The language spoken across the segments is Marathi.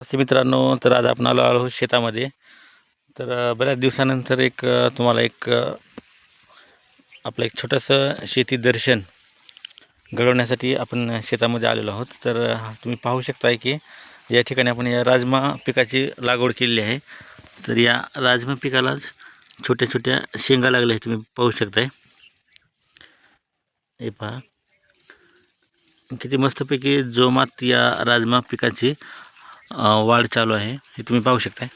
नमस्ते मित्रांनो, तर आज आपण आलो आहोत शेतामध्ये. तर बऱ्याच दिवसानंतर तुम्हाला आपलं एक छोटंसं शेती दर्शन घडवण्यासाठी आपण शेतामध्ये आलेलो आहोत. तर तुम्ही पाहू शकताय की या ठिकाणी आपण या राजमा पिकाची लागवड केलेली आहे. तर या राजमा पिकालाच छोट्या छोट्या शेंगा लागल्या आहेत, तुम्ही पाहू शकताय. हे पहा किती मस्तपैकी जोमात या राजमा पिकाची वाढ चालू आहे, हे तुम्ही पाहू शकताय.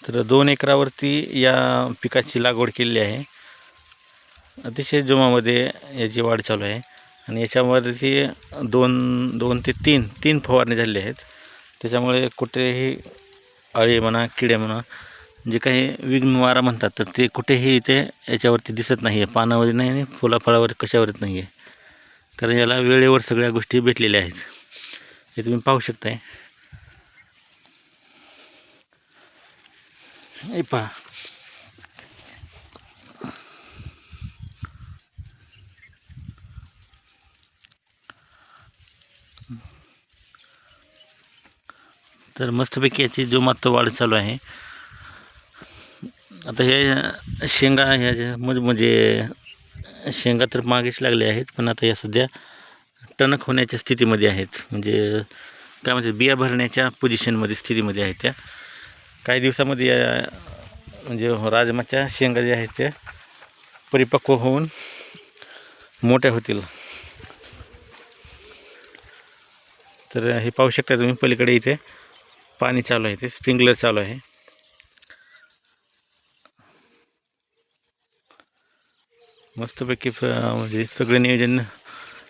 तर 2 एकरावरती या पिकाची लागवड केलेली आहे. अतिशय जोमामध्ये याची वाढ चालू आहे आणि याच्यावरती दोन ते तीन फवारणी झालेली आहेत. त्याच्यामुळे कुठेही अळी म्हणा, किडे म्हणा, जे काही विघ्नवारा म्हणतात, तर ते कुठेही इथे याच्यावरती दिसत नाही आहे. पानावर नाही आणि फुलाफळावर कशावरच नाही आहे, कारण याला वेळेवर सगळ्या गोष्टी भेटलेल्या आहेत. हे तुम्ही पाहू शकताय. हे पहा, तर मस्तपैकी याची जोमात वाढ चालू आहे. आता हे शेंगा ह्या म्हणजे शेंगा तर मागेच लागले आहेत, पण आता या सध्या टणक होण्याच्या स्थितीमध्ये आहेत. म्हणजे काय म्हणते, बिया भरण्याच्या पोझिशनमध्ये स्थितीमध्ये आहेत. त्या काही दिवसामध्ये या म्हणजे राजमाच्या शेंगा ज्या आहेत त्या परिपक्व होऊन मोठ्या होतील. तर हे पाहू शकता तुम्ही, पलीकडे इथे पाणी चालू आहे, ते स्प्रिंकलर चालू आहे. मस्तपैकी म्हणजे सगळे नियोजन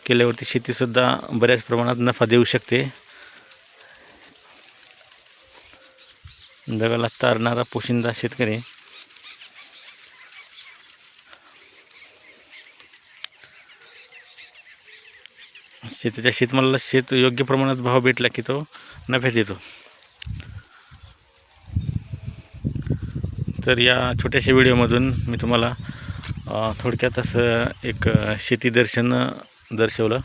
केल्यावरती शेतीसुद्धा बऱ्याच प्रमाणात नफा देऊ शकते. जगाला तारणारा पोशिंदा शेतकरी. शेतीच्या शेतमालाला योग्य प्रमाणात भाव भेटला की तो नफ्यात येतो. तर या छोट्याशा व्हिडिओमधून मी तुम्हाला थोडक्यात असं एक शेती दर्शन दर्शवलं.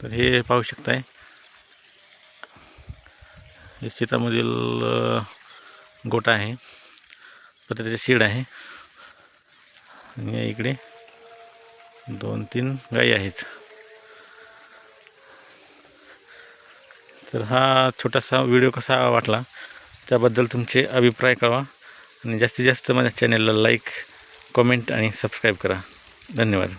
तर हे पाहू शकताय, हे शेतामधील गोटा आहे, पत्र्याचे शेड आहे आणि इकडे 2-3 गायी आहेत. तर हा छोटासा व्हिडिओ कसा वाटला त्याबद्दल तुमचे अभिप्राय कळवा आणि जास्तीत जास्त माझ्या चॅनलला लाईक, कमेंट आणि सबस्क्राईब करा. धन्यवाद.